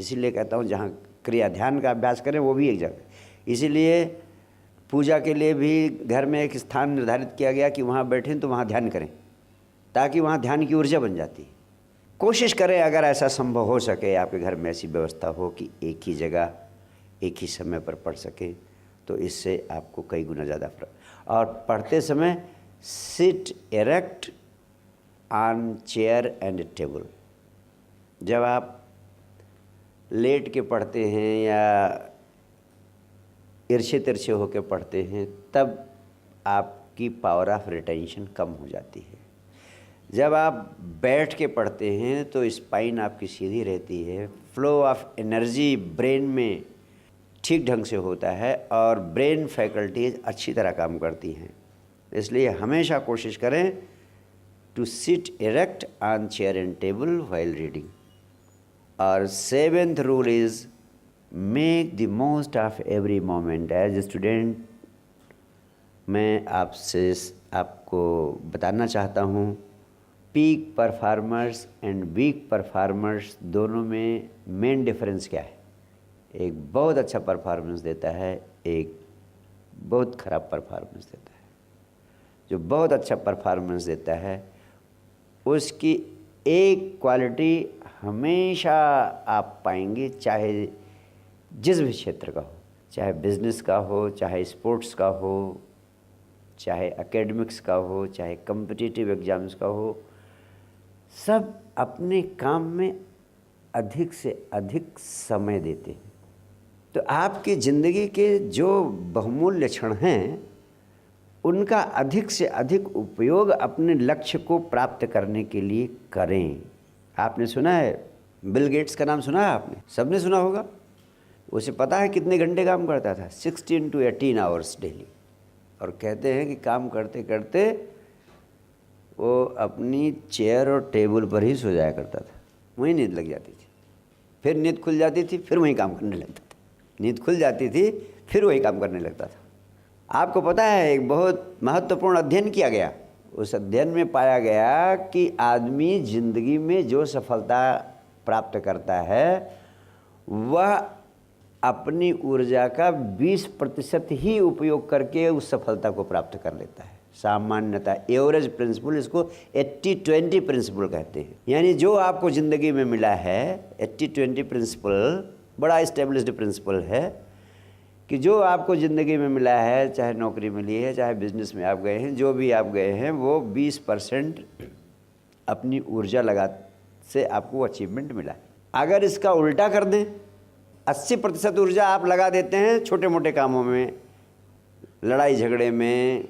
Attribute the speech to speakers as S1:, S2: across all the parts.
S1: इसीलिए कहता हूँ जहाँ क्रिया ध्यान का अभ्यास करें वो भी एक जगह। इसीलिए पूजा के लिए भी घर में एक स्थान निर्धारित किया गया कि वहाँ बैठें तो वहाँ ध्यान करें, ताकि वहाँ ध्यान की ऊर्जा बन जाती है। कोशिश करें अगर ऐसा संभव हो सके, आपके घर में ऐसी व्यवस्था हो कि एक ही जगह एक ही समय पर पढ़ सकें, तो इससे आपको कई गुना ज़्यादा फर्क। और पढ़ते समय sit erect on chair and table. जब आप लेट के पढ़ते हैं या तिरछे तिरछे होकर पढ़ते हैं, तब आपकी पावर ऑफ रिटेंशन कम हो जाती है। जब आप बैठ के पढ़ते हैं तो स्पाइन आपकी सीधी रहती है, फ्लो ऑफ एनर्जी ब्रेन में ठीक ढंग से होता है और ब्रेन फैकल्टीज अच्छी तरह काम करती हैं। इसलिए हमेशा कोशिश करें to sit erect on chair and table while reading. और 7th rule is make the most of every moment. As a student मैं आपको बताना चाहता हूँ, peak performers and weak performers दोनों में मेन डिफरेंस क्या है। एक बहुत अच्छा परफॉर्मेंस देता है, एक बहुत ख़राब परफॉर्मेंस देता है। जो बहुत अच्छा परफॉर्मेंस देता है उसकी एक क्वालिटी हमेशा आप पाएंगे, चाहे जिस भी क्षेत्र का हो, चाहे बिजनेस का हो, चाहे स्पोर्ट्स का हो, चाहे एकेडमिक्स का हो, चाहे कॉम्पिटिटिव एग्जाम्स का हो, सब अपने काम में अधिक से अधिक समय देते हैं। तो आपकी ज़िंदगी के जो बहुमूल्य क्षण हैं उनका अधिक से अधिक उपयोग अपने लक्ष्य को प्राप्त करने के लिए करें। आपने सुना है, बिल गेट्स का नाम सुना है आपने? सबने सुना होगा। उसे पता है कितने घंटे काम करता था? 16 to 18 आवर्स डेली। और कहते हैं कि काम करते करते वो अपनी चेयर और टेबल पर ही सो जाया करता था, वहीं नींद लग जाती थी। फिर नींद खुल जाती थी, फिर वहीं काम करने लगता था। नींद खुल जाती थी, फिर वही काम करने लगता था। आपको पता है एक बहुत महत्वपूर्ण अध्ययन किया गया। उस अध्ययन में पाया गया कि आदमी ज़िंदगी में जो सफलता प्राप्त करता है वह अपनी ऊर्जा का 20% ही उपयोग करके उस सफलता को प्राप्त कर लेता है। सामान्यतः एवरेज प्रिंसिपल, इसको 80-20 प्रिंसिपल कहते हैं। यानी जो आपको ज़िंदगी में मिला है, 80-20 प्रिंसिपल बड़ा इस्टेब्लिश्ड प्रिंसिपल है कि जो आपको ज़िंदगी में मिला है, चाहे नौकरी मिली है, चाहे बिजनेस में आप गए हैं, जो भी आप गए हैं, वो 20% अपनी ऊर्जा लगा से आपको अचीवमेंट मिला है। अगर इसका उल्टा कर दें, 80% ऊर्जा आप लगा देते हैं छोटे मोटे कामों में, लड़ाई झगड़े में,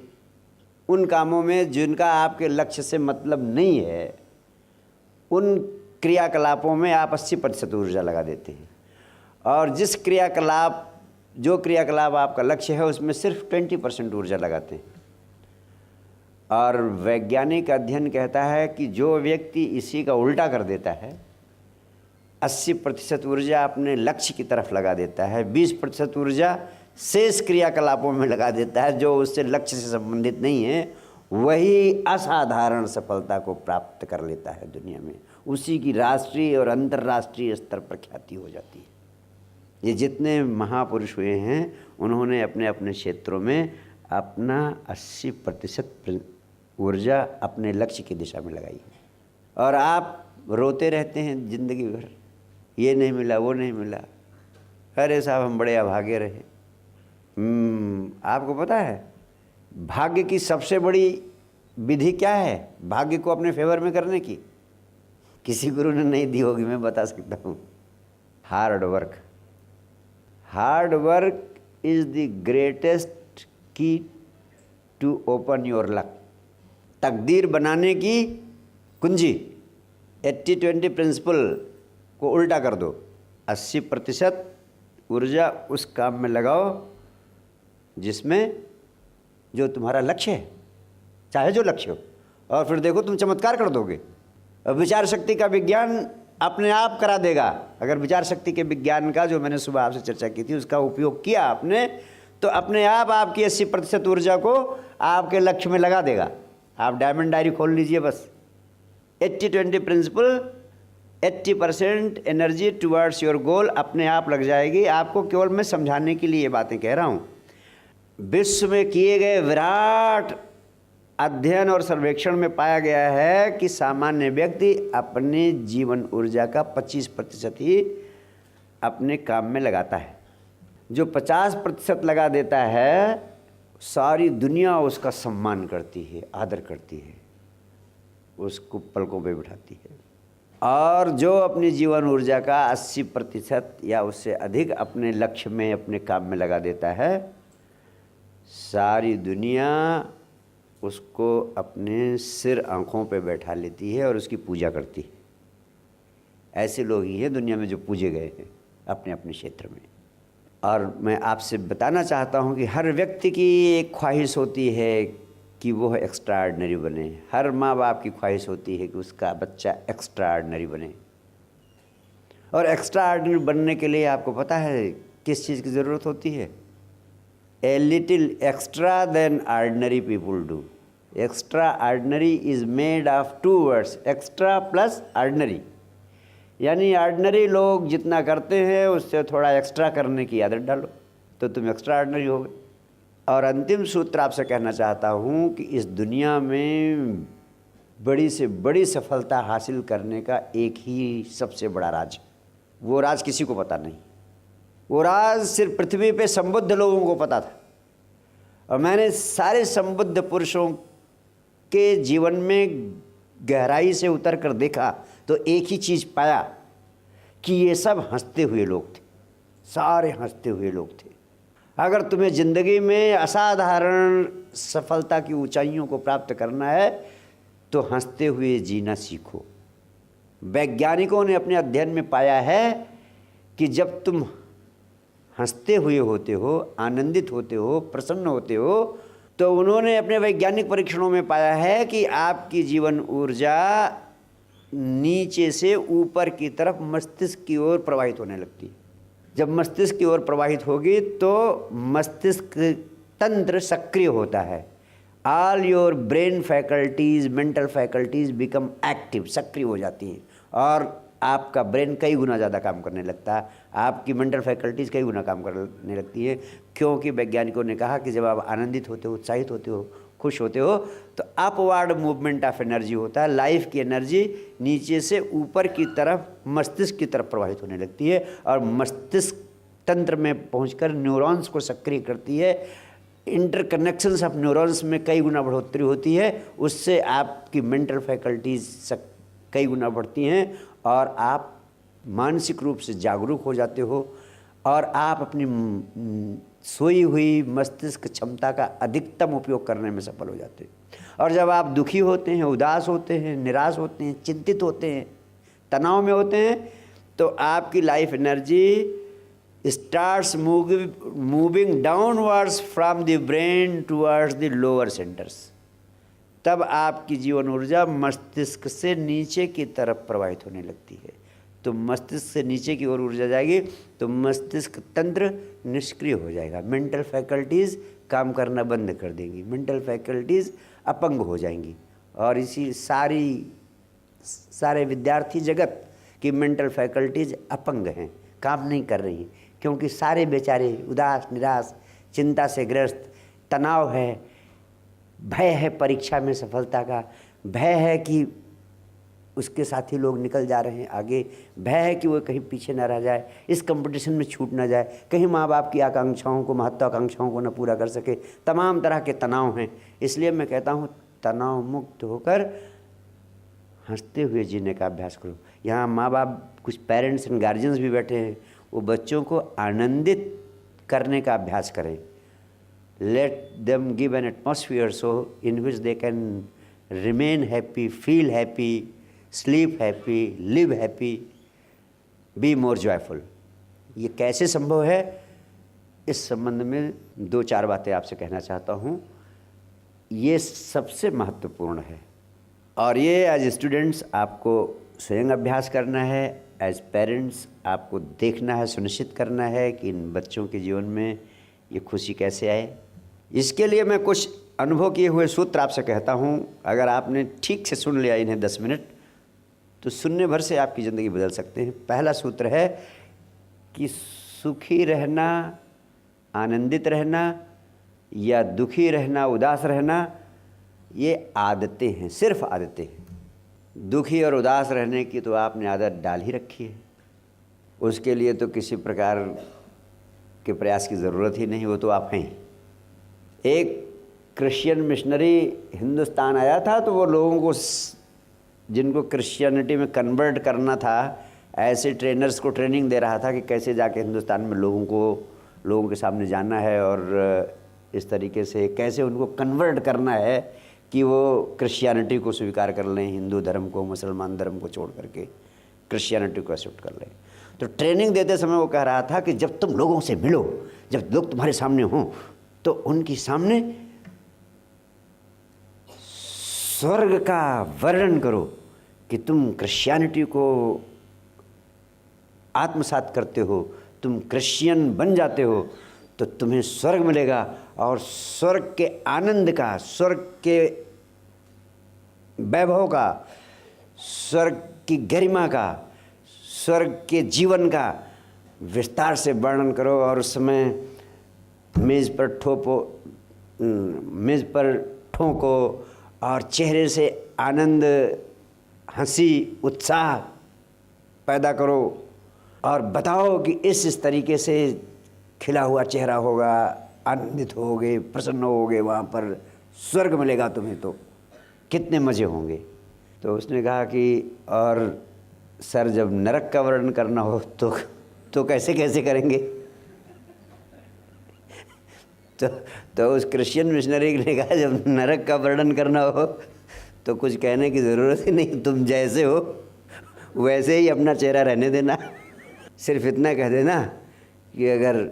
S1: उन कामों में जिनका आपके लक्ष्य से मतलब नहीं है, उन क्रियाकलापों में आप 80% ऊर्जा लगा देते हैं। और जो क्रियाकलाप आपका लक्ष्य है उसमें सिर्फ 20% ऊर्जा लगाते हैं। और वैज्ञानिक अध्ययन कहता है कि जो व्यक्ति इसी का उल्टा कर देता है, 80% ऊर्जा अपने लक्ष्य की तरफ लगा देता है, 20% ऊर्जा शेष क्रियाकलापों में लगा देता है जो उससे लक्ष्य से संबंधित नहीं है, वही असाधारण सफलता को प्राप्त कर लेता है दुनिया में। उसी की राष्ट्रीय और अंतर्राष्ट्रीय स्तर पर ख्याति हो जाती है। ये जितने महापुरुष हुए हैं उन्होंने अपने अपने क्षेत्रों में अपना 80% ऊर्जा अपने लक्ष्य की दिशा में लगाई है। और आप रोते रहते हैं जिंदगी भर, ये नहीं मिला, वो नहीं मिला, अरे साहब हम बड़े अभागे रहे। आपको पता है भाग्य की सबसे बड़ी विधि क्या है भाग्य को अपने फेवर में करने की? किसी गुरु ने नहीं दी होगी, मैं बता सकता हूँ। Hard work. Hard work is the greatest की टू ओपन योर लक। तकदीर बनाने की कुंजी। 80-20 प्रिंसिपल को उल्टा कर दो, 80% ऊर्जा उस काम में लगाओ जिसमें जो तुम्हारा लक्ष्य है, चाहे जो लक्ष्य हो, और फिर देखो तुम चमत्कार कर दोगे। और विचार शक्ति का विज्ञान अपने आप करा देगा। अगर विचार शक्ति के विज्ञान का जो मैंने सुबह आपसे चर्चा की थी उसका उपयोग किया आपने, तो अपने आप आपकी 80% ऊर्जा को आपके लक्ष्य में लगा देगा। आप डायमंड डायरी खोल लीजिए बस। 80-20 principle 80% energy towards your goal अपने आप लग जाएगी। आपको केवल मैं समझाने के लिए ये बातें कह रहा हूँ। विश्व में किए गए विराट अध्ययन और सर्वेक्षण में पाया गया है कि सामान्य व्यक्ति अपने जीवन ऊर्जा का 25% ही अपने काम में लगाता है। जो 50% लगा देता है, सारी दुनिया उसका सम्मान करती है, आदर करती है, उसको पलकों पे बिठाती है। और जो अपनी जीवन ऊर्जा का 80% या उससे अधिक अपने लक्ष्य में, अपने काम में लगा देता है, सारी दुनिया उसको अपने सिर आँखों पे बैठा लेती है और उसकी पूजा करती है। ऐसे लोग ही हैं दुनिया में जो पूजे गए हैं अपने अपने क्षेत्र में। और मैं आपसे बताना चाहता हूँ कि हर व्यक्ति की एक ख्वाहिश होती है कि वो एक्स्ट्रा ऑर्डिनरी बने। हर माँ बाप की ख्वाहिश होती है कि उसका बच्चा एक्स्ट्रा ऑर्डिनरी बने। और एक्स्ट्रा ऑर्डिनरी बनने के लिए आपको पता है किस चीज़ की ज़रूरत होती है? A little extra then ordinary people do. Extra ordinary is made of 2 words, extra plus ordinary. यानी ऑर्डिनरी लोग जितना करते हैं उससे थोड़ा एक्स्ट्रा करने की आदत डालो तो तुम एक्स्ट्रा ऑर्डिनरी हो गए। और अंतिम सूत्र आपसे कहना चाहता हूँ कि इस दुनिया में बड़ी से बड़ी सफलता हासिल करने का एक ही सबसे बड़ा राज, वो राज किसी को पता नहीं। वो राज सिर्फ पृथ्वी पे संबुद्ध लोगों को पता था। और मैंने सारे संबुद्ध पुरुषों के जीवन में गहराई से उतर कर देखा तो एक ही चीज़ पाया कि ये सब हंसते हुए लोग थे, सारे हंसते हुए लोग थे। अगर तुम्हें ज़िंदगी में असाधारण सफलता की ऊंचाइयों को प्राप्त करना है तो हंसते हुए जीना सीखो। वैज्ञानिकों ने अपने अध्ययन में पाया है कि जब तुम हंसते हुए होते हो, आनंदित होते हो, प्रसन्न होते हो, तो उन्होंने अपने वैज्ञानिक परीक्षणों में पाया है कि आपकी जीवन ऊर्जा नीचे से ऊपर की तरफ मस्तिष्क की ओर प्रवाहित होने लगती है। जब मस्तिष्क की ओर प्रवाहित होगी तो मस्तिष्क तंत्र सक्रिय होता है। All your brain faculties, mental faculties become active, सक्रिय हो जाती हैं और आपका ब्रेन कई गुना ज़्यादा काम करने लगता है, आपकी मेंटल फैकल्टीज़ कई गुना काम करने लगती है। क्योंकि वैज्ञानिकों ने कहा कि जब आप आनंदित होते हो, उत्साहित होते हो, खुश होते हो तो अपवार्ड मूवमेंट ऑफ एनर्जी होता है। लाइफ की एनर्जी नीचे से ऊपर की तरफ मस्तिष्क की तरफ प्रवाहित होने लगती है और मस्तिष्क तंत्र में पहुंचकर न्यूरॉन्स को सक्रिय करती है। इंटरकनेक्शंस ऑफ न्यूरॉन्स में कई गुना बढ़ोतरी होती है, उससे आपकी मेंटल फैकल्टीज कई गुना बढ़ती हैं और आप मानसिक रूप से जागरूक हो जाते हो और आप अपनी सोई हुई मस्तिष्क क्षमता का अधिकतम उपयोग करने में सफल हो जाते हैं। और जब आप दुखी होते हैं, उदास होते हैं, निराश होते हैं, चिंतित होते हैं, तनाव में होते हैं, तो आपकी life energy starts moving downwards from the brain towards the lower centres. तब आपकी जीवन ऊर्जा मस्तिष्क से नीचे की तरफ प्रवाहित होने लगती है। तो मस्तिष्क से नीचे की ओर ऊर्जा जाएगी तो मस्तिष्क तंत्र निष्क्रिय हो जाएगा, मेंटल फैकल्टीज़ काम करना बंद कर देंगी, मेंटल फैकल्टीज़ अपंग हो जाएंगी। और इसी सारे विद्यार्थी जगत की मेंटल फैकल्टीज़ अपंग हैं, काम नहीं कर रही, क्योंकि सारे बेचारे उदास, निराश, चिंता से ग्रस्त, तनाव है, भय है परीक्षा में सफलता का, भय है कि उसके साथी लोग निकल जा रहे हैं आगे, भय है कि वो कहीं पीछे ना रह जाए, इस कंपटीशन में छूट ना जाए, कहीं माँ बाप की आकांक्षाओं को, महत्वाकांक्षाओं को ना पूरा कर सके। तमाम तरह के तनाव हैं। इसलिए मैं कहता हूँ तनाव मुक्त होकर हंसते हुए जीने का अभ्यास करो। यहाँ माँ बाप, कुछ पेरेंट्स एंड गार्जियंस भी बैठे हैं, वो बच्चों को आनंदित करने का अभ्यास करें। Let them give an atmosphere so in which they can remain happy, feel happy, sleep happy, live happy, be more joyful। ये कैसे संभव है, इस संबंध में 2-4 बातें आपसे कहना चाहता हूँ। ये सबसे महत्वपूर्ण है और ये एज स्टूडेंट्स आपको स्वयं अभ्यास करना है, एज पेरेंट्स आपको देखना है, सुनिश्चित करना है कि इन बच्चों के जीवन में ये खुशी कैसे आए। इसके लिए मैं कुछ अनुभव किए हुए सूत्र आपसे कहता हूँ। अगर आपने ठीक से सुन लिया इन्हें 10 मिनट तो शून्य भर से आपकी ज़िंदगी बदल सकते हैं। पहला सूत्र है कि सुखी रहना, आनंदित रहना या दुखी रहना, उदास रहना, ये आदतें हैं, सिर्फ आदतें हैं। दुखी और उदास रहने की तो आपने आदत डाल ही रखी है, उसके लिए तो किसी प्रकार के प्रयास की ज़रूरत ही नहीं, वो तो आप हैं। एक क्रिश्चियन मिशनरी हिंदुस्तान आया था, तो वो लोगों को, जिनको क्रिश्चियनिटी में कन्वर्ट करना था, ऐसे ट्रेनर्स को ट्रेनिंग दे रहा था कि कैसे जाके हिंदुस्तान में लोगों के सामने जाना है और इस तरीके से कैसे उनको कन्वर्ट करना है कि वो क्रिश्चियनिटी को स्वीकार कर लें, हिंदू धर्म को, मुसलमान धर्म को छोड़ करके क्रिश्चियनिटी को एक्सेप्ट कर लें। तो ट्रेनिंग देते समय वो कह रहा था कि जब तुम लोगों से मिलो, जब लोग तुम्हारे सामने हों, तो उनके सामने स्वर्ग का वर्णन करो कि तुम क्रिश्चियनिटी को आत्मसात करते हो, तुम क्रिश्चियन बन जाते हो, तो तुम्हें स्वर्ग मिलेगा, और स्वर्ग के आनंद का, स्वर्ग के वैभव का, स्वर्ग की गरिमा का, स्वर्ग के जीवन का विस्तार से वर्णन करो। और उस समय मेज़ पर ठोको और चेहरे से आनंद, हंसी, उत्साह पैदा करो और बताओ कि इस तरीके से खिला हुआ चेहरा होगा, आनंदित होगे, प्रसन्न होगे, वहाँ पर स्वर्ग मिलेगा तुम्हें, तो कितने मज़े होंगे। तो उसने कहा कि और सर, जब नरक का वर्णन करना हो तो कैसे कैसे करेंगे? तो उस क्रिश्चियन मिशनरी ने कहा, जब नरक का वर्णन करना हो तो कुछ कहने की ज़रूरत ही नहीं, तुम जैसे हो वैसे ही अपना चेहरा रहने देना। सिर्फ इतना कह देना कि अगर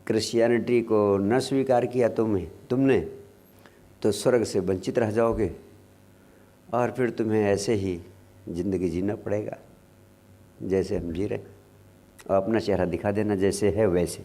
S1: क्रिश्चियनिटी को न स्वीकार किया तुमने तो स्वर्ग से वंचित रह जाओगे, और फिर तुम्हें ऐसे ही ज़िंदगी जीना पड़ेगा जैसे हम जी रहे, और अपना चेहरा दिखा देना जैसे है वैसे।